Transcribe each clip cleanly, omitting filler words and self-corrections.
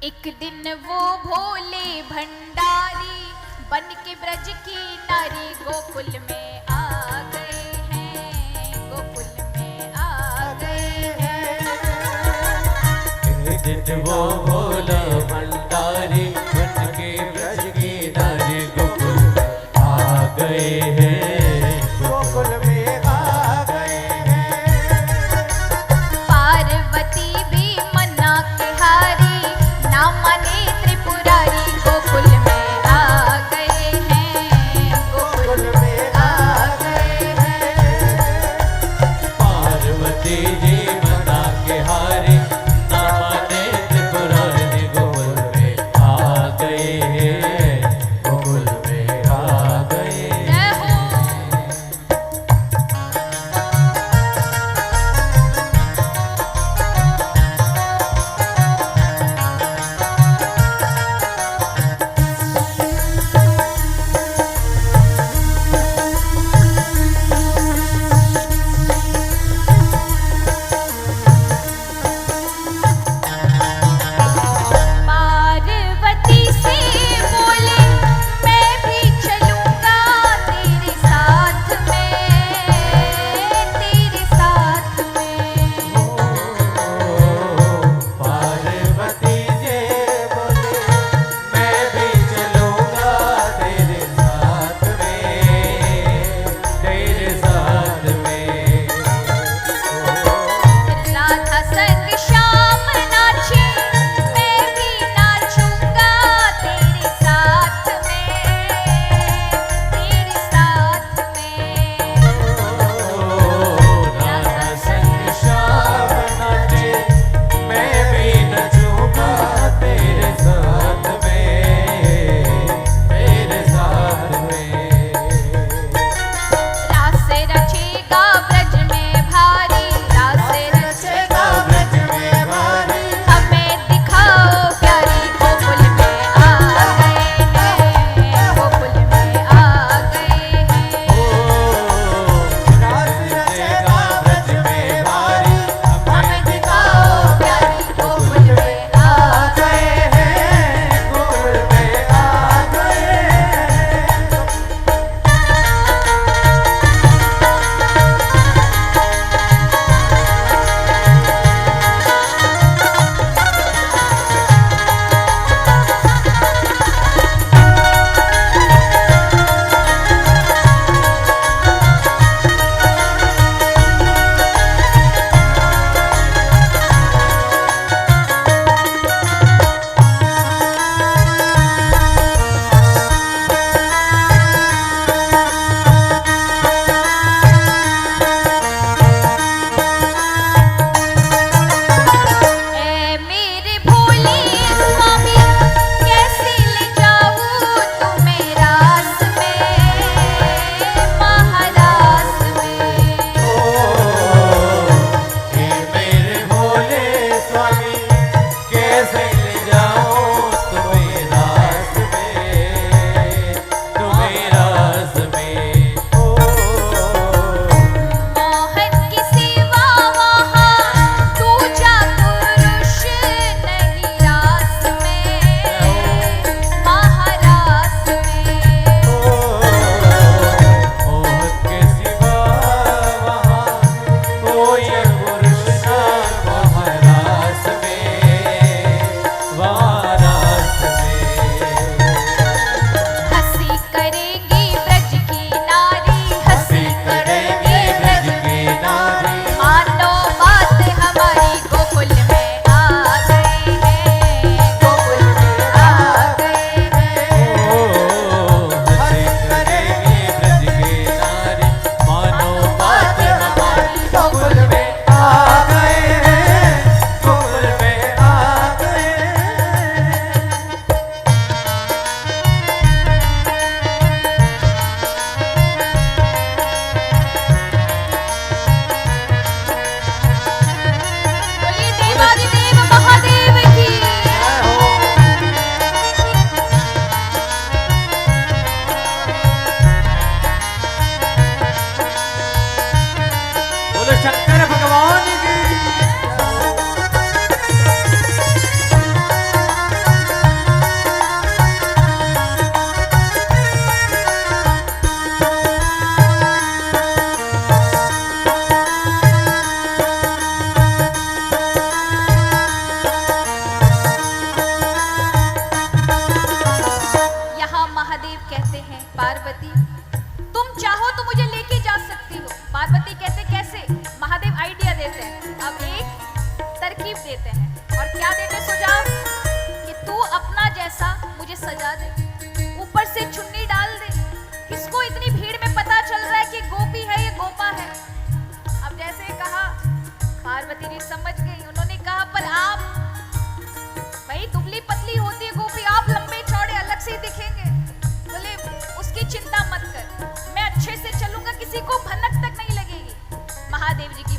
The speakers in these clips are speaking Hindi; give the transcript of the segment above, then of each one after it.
एक दिन वो भोले भंडारी बन के ब्रज की नारी गोकुल में आ गए हैं, गोकुल में आ गए हैं। एक दिन वो भोला भंडारी बन के ब्रज की नारी गोकुल में आ गए हैं, गोकुल में आ गए हैं। पार्वती भी मना के हारी ना माने त्रिपुरारी गोकुल में आ गए हैं, गोकुल में आ गए हैं। पार्वती जी मना के हारी ना माने त्रिपुरारी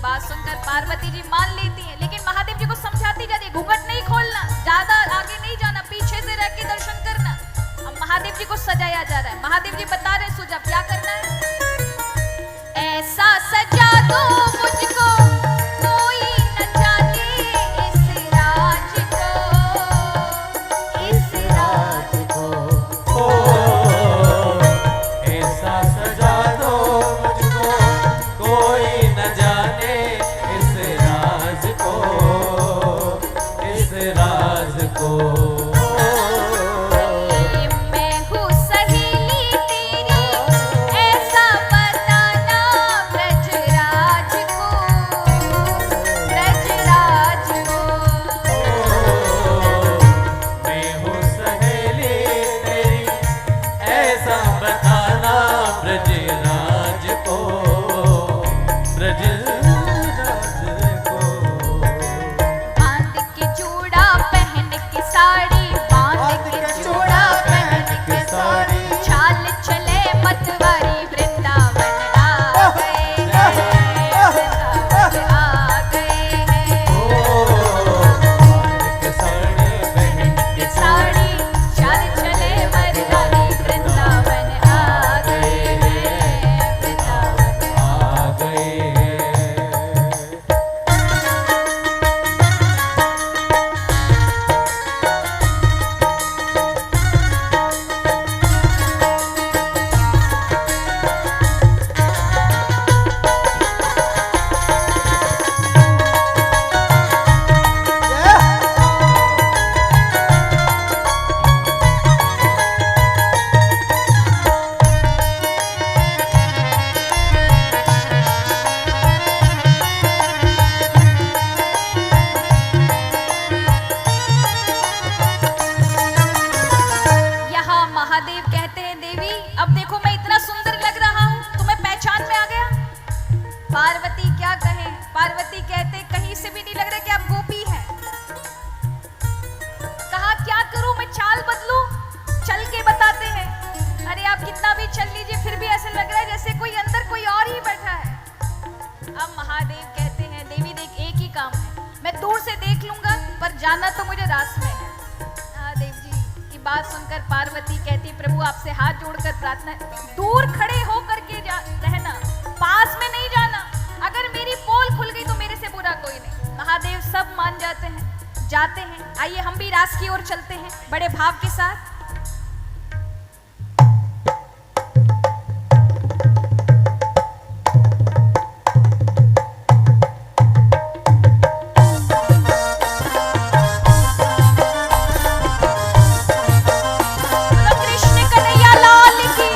बात सुनकर पार्वती जी मान लेती हैं, लेकिन महादेव जी को समझाती जाती है, घूंघट नहीं खोलना, ज्यादा आगे नहीं जाना, पीछे से रह के दर्शन करना। अब महादेव जी को सजाया जा रहा है, महादेव जी बता रहे सुझाव क्या करना है। ऐसा सजा दो मुझको कोई न जाने इस राज को, इस राज को। ऐसा सजा दो मुझको कोई न जाने इस राज को, इस राज को। मैं हूँ सहेली तेरी, ऐसा बताना ब्रजराज को, ब्रजराज को। मैं हूँ सहेली तेरी, ऐसा बताना ब्रजराज को, ब्रजराज को। बांध के चूड़ा पहन के साड़ी, बांध के चूड़ा पहन के साड़ी, चाल चले मतवारी वृंदावन आ गए हैं, वृंदावन आ गए हैं। के साड़ी पहन के साड़ी चाल चले मर्दानी वृंदावन आ गए हैं, वृंदावन। आ गए हैं। यहाँ महादेव कहते हैं, देवी अब देखो मैं इतना सुंदर लग रहा हूँ, तुम्हें पहचान में आ गया। पार्वती क्या कहे, पार्वती कहते कहीं से भी नहीं लग रहा कि आप गोपी हैं। कहा क्या करूं मैं, चाल बदलूं, चल के बताते हैं। अरे आप कितना भी चल लीजिए फिर भी ऐसे लग रहा है जैसे कोई अंदर कोई और ही बैठा है। अब महादेव कहते हैं, देवी देख एक ही काम है, मैं दूर से देख लूंगा पर जाना तो मुझे रास में है। महादेव जी की बात सुनकर पार्वती कहती, प्रभु आपसे हाथ जोड़कर प्रार्थना है, दूर खड़े हो करके रहना, पास में नहीं जाना। अगर मेरी पोल खुल गई तो मेरे से बुरा कोई नहीं। महादेव सब मान जाते हैं, जाते हैं। आइए हम भी रास की ओर चलते हैं बड़े भाव के साथ। बोलो कृष्ण कन्हैया लाल की।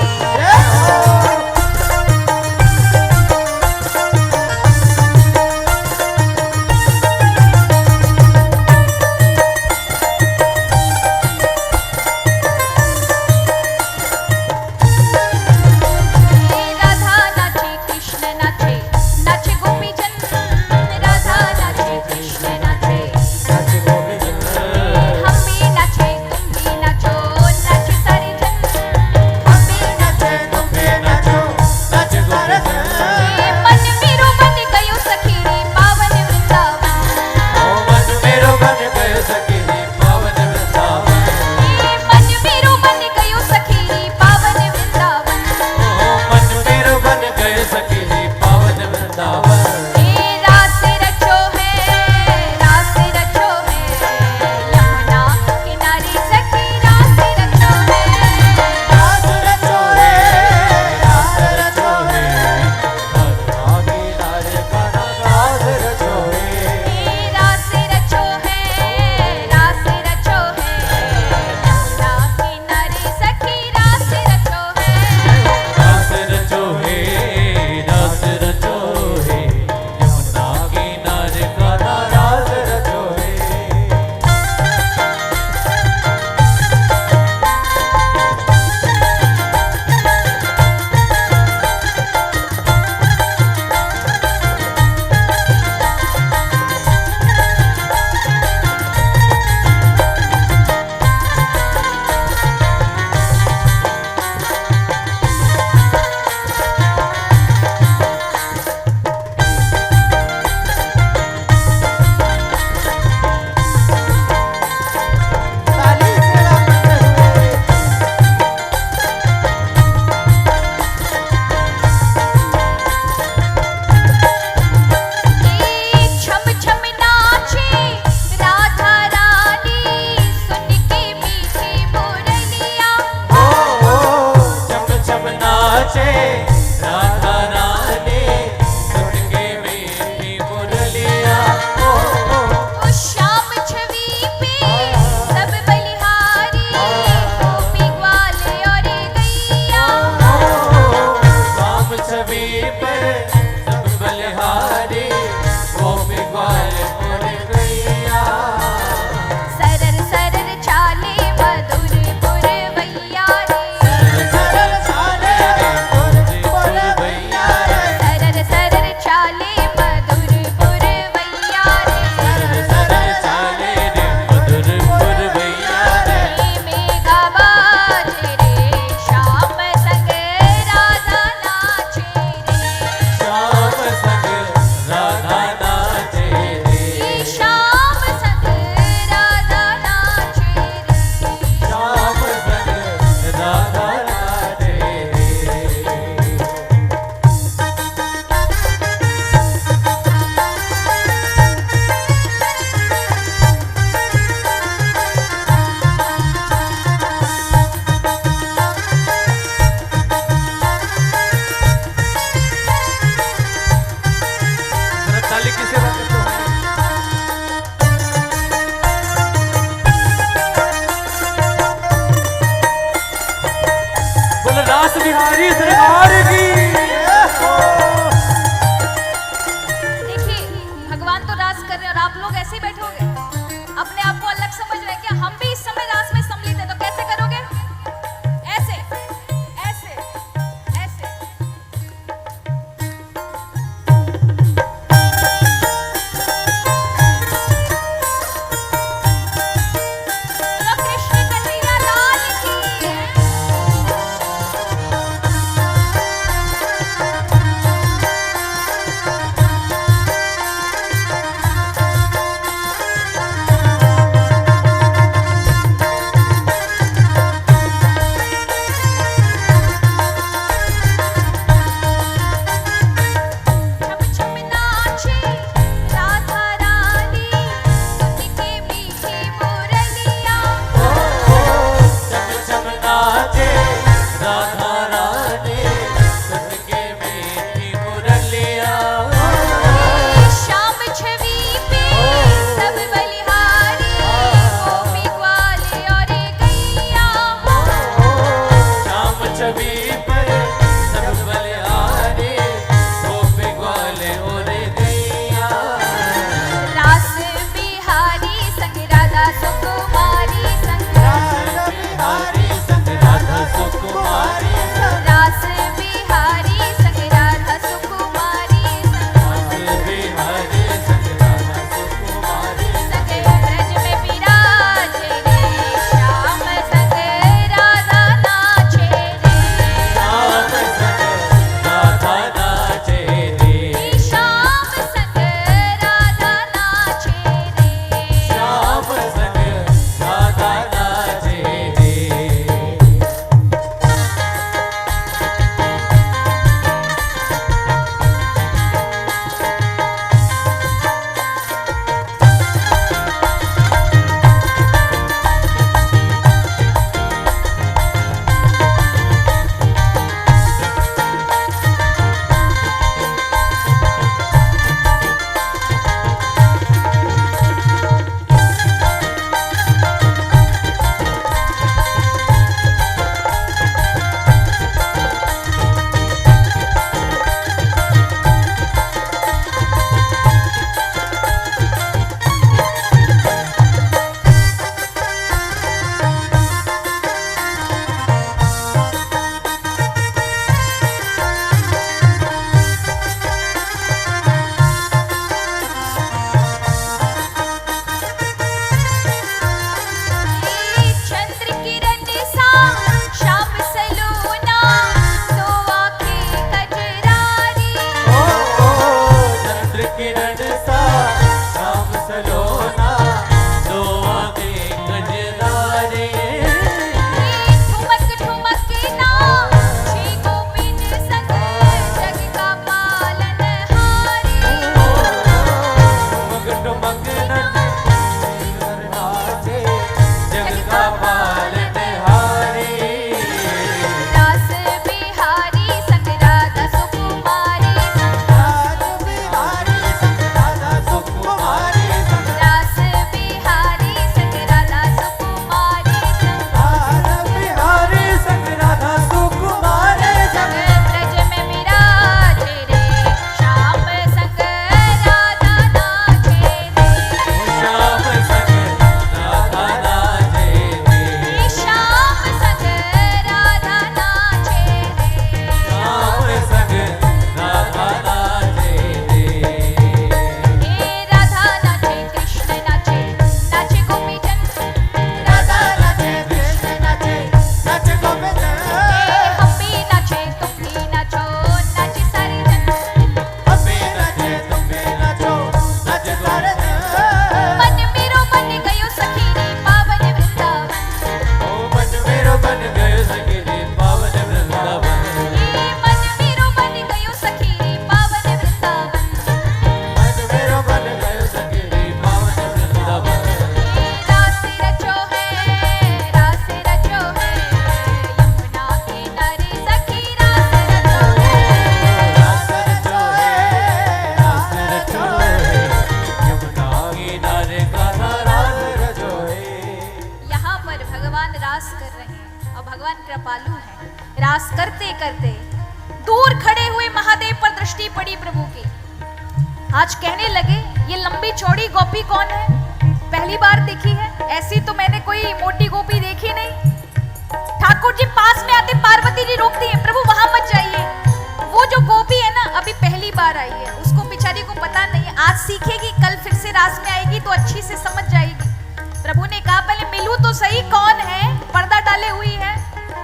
बिहारी सरकार की। देखिए भगवान तो रास कर रहे हैं और आप लोग ऐसे ही बैठोगे, अपने आप को अलग समझ रहे हैं क्या? हम भी इस समय रास में सम्मिलित हैं, तो कैसे करोगे? ऐसे ऐसे ऐसे। बोलो कृष्ण कन्हैया लाल की। छम छम नाचे राधा रानी, उनके मीठी मुरलियाँ। चम चम नाचे राधा रानी, उनके मीठी मुरलियाँ। श्याम छवि पे सब बलिहारी, गोपी ग्वाल और गैया। श्याम छवि पर सब बलिहारी, गोपी ग्वाल और गैया। रास बिहारी संग राधा सुकुमारी संग। बिहारी संग राधा सुकुमारी संग। रास बिहारी संग राधा सुकुमारी संग। बिहारी संग राधा सुकुमारी संग ब्रज में विराजे रे, श्याम संग राधा नाचे रे। श्याम संग राधा नाचे रे। श्याम संग राधा नाचे रे। श्याम संग राधा नाचे रे। चंद्र किरण सा श्याम सलूना, दो आँखें कजरारी। चंद्र किरण सा श्याम सलोना, दो आँखें कजरारे। ठुमक ठुमक नाचे गोपिन संग, जग का पालनहारी। ठुमक ठुमक नाचे जग का पालनहारी। रास बिहारी संग राधा सुकुमारी संग। बिहारी संग राधा सुकुमारी संग। रास बिहारी संग राधा सुकुमारी संग। बिहारी संग राधा सुकुमारी संग संग। ब्रज में विराजे रे, श्याम संग राधा नाचे रे। श्याम संग राधा नाचे रे। श्याम संग राधा नाचे रे। श्याम संग राधा नाचे रे। हे राधा नाचे कृष्ण नाचे, नाचे गोपी जन। राधा नाचे कृष्ण नाचे, नाचे गोविंद। हम भी नाचे तुम भी नाचो, नाचे सारे जन। हम भी नाचे तुम भी नाचो, नाचे सारे जन। मन मेरो बन गयो सखी रे पावन वृंदावन। ओ मन मेरो बन गयो सखी रे पावन वृंदावन। हे मन मेरो बन गयो सखी रे पावन वृंदावन। मन मेरो बन गयो सखी रे पावन वृंदावन। हे रास रचो है, रास रचो है, यमुना किनारे सखी रास रचो है। रास रचो है, रास रचो है, यमुना किनारे गाना रास रचो है। यहाँ पर भगवान रास कर रहे हैं और भगवान कृपालु हैं। रास करते करते दूर खड़े हुए महादेव पर दृष्टि पड़ी प्रभु की। आज कहने लगे, ये लंबी चौड़ी गोपी कौन है? पहली बार देखी है, ऐसी तो मैंने कोई मोटी गोपी देखी नहीं। ठाकुर जी पास में आते पार्वती जी रोकती है, प्रभु वहां मत जाइए, वो जो गोपी है ना अभी पहली बार आई है, उसको बेचारी को पता नहीं है, आज सीखेगी, कल फिर से रास में आएगी तो अच्छी से समझ जाएगी। प्रभु ने कहा पहले मिलूं तो सही, कौन है? पर्दा डाले हुई है।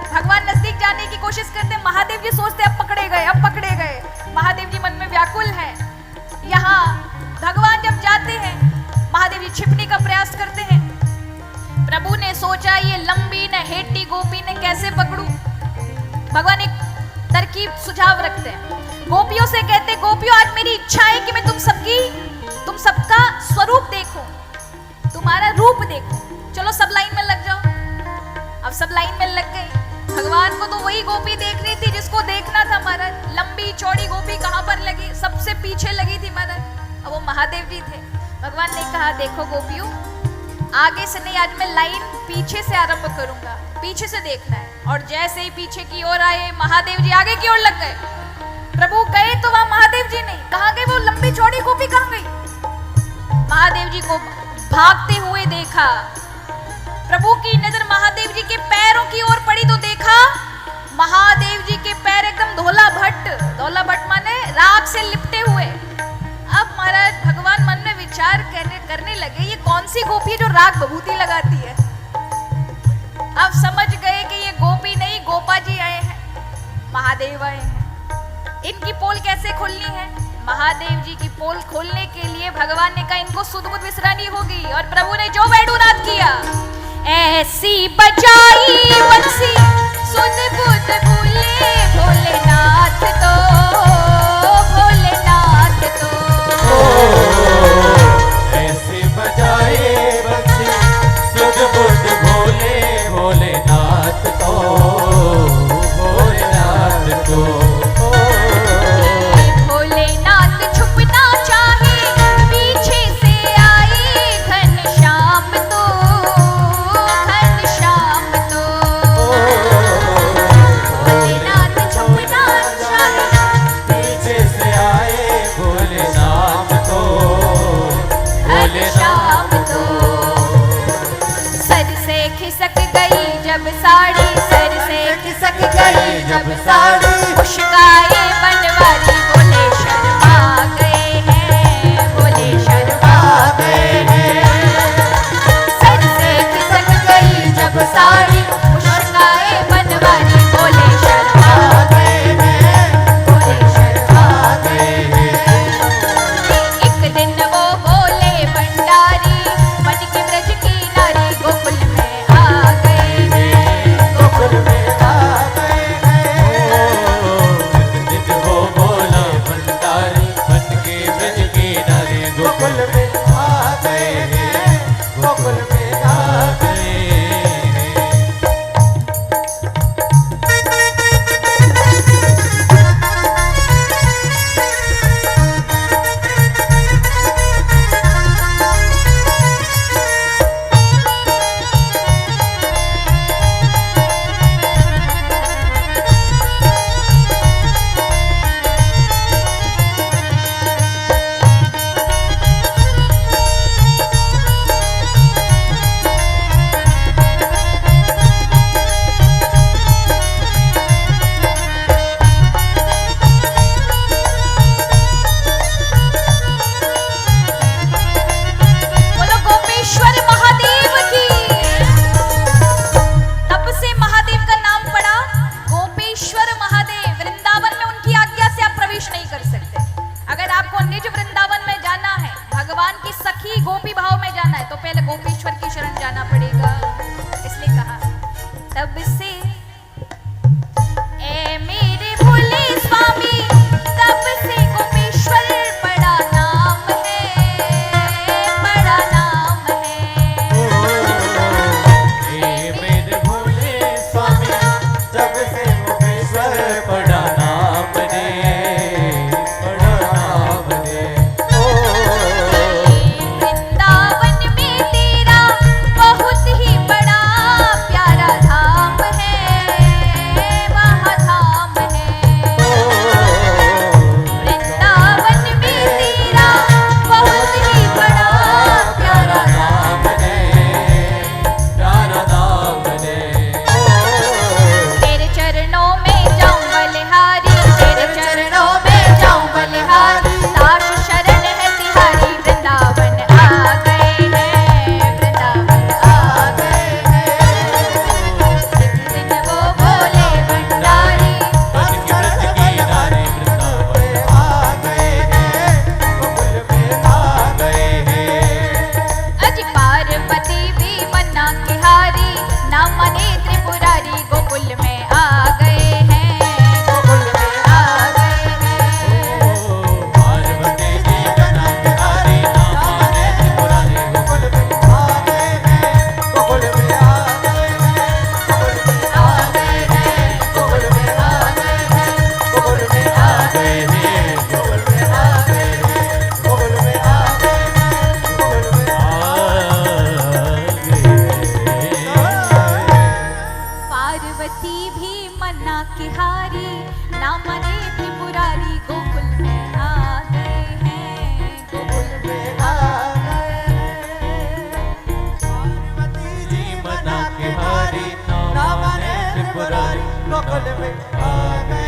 भगवान नजदीक जाने की कोशिश करते, महादेव जी सोचते अब पकड़े गए, अब पकड़े गए। महादेव जी मन में व्याकुल है। यहाँ भगवान जब जाते हैं, महादेव जी छिपने का प्रयास करते हैं। प्रभु ने सोचा ये लंबी नहेटी गोपी ने कैसे पकड़ूं। भगवान एक तरकीब सुझाव रखते हैं, गोपियों से कहते, गोपियों आज मेरी इच्छा है कि मैं तुम सबका स्वरूप देखूं, तुम्हारा रूप देखूं। चलो सब लाइन में लग जाओ। अब सब लाइन में लग गए। भगवान को तो वही गोपी देखनी थी जिसको देखना था महाराज। लंबी चौड़ी गोपी कहां पर लगी? सबसे पीछे लगी थी महाराज, अब वो महादेव जी थे। भगवान ने कहा देखो गोपियों, आगे से नहीं, आज मैं लाइन पीछे से आरंभ करूंगा, पीछे से देखना है। और जैसे ही पीछे की ओर आए, महादेव जी आगे की ओर लग गए। प्रभु गए तो वहां महादेव जी नहीं, कहां गए? वो लंबी चौड़ी गोपी कहां गई? महादेव जी को भागते हुए देखा। प्रभु की नजर महादेव जी के पैरों की ओर पड़ी तो देखा महादेव जी के पैर एकदम धोला भट्ट माने राख से लिपटे हुए। अब महाराज भगवान मन में विचार करने लगे, ये कौन सी गोपी है जो राख बभूति लगाती है? अब समझ गए कि ये गोपी नहीं, गोपा जी आए हैं, महादेव आए हैं। इनकी पोल कैसे खोलनी है? महादेव जी की पोल खोलने के लिए भगवान ने कहा इनको सुध बुध विसरानी होगी। और प्रभु ने जो वैडूनाथ किया, ऐसी बजाई बंसी सुध बुध भूले भोलेनाथ तो, भोलेनाथ तो। ऐसी बजाए बंसी सुध बुध भोले भोलेनाथ तो, भोलेनाथ तो। जब साड़ी मुश्काए बनवारी बोले शर्मा गए हैं, बोले शर्मा गए हैं। सर से खिसक गई जब साड़ी मुश्काए बनवारी बोले शर्मा गए हैं, बोले शर्मा गए हैं। एक दिन वो बोले भंडारी बन के ब्रज की नारी गोकुल में आ गए हैं, गोकुल में मना के हारी ना मने त्रिपुरारी गोकुल में आ गए हैं, गोकुल में आ पार्वती जी मना के हारी ना माने त्रिपुरारी गोकुल में आ गए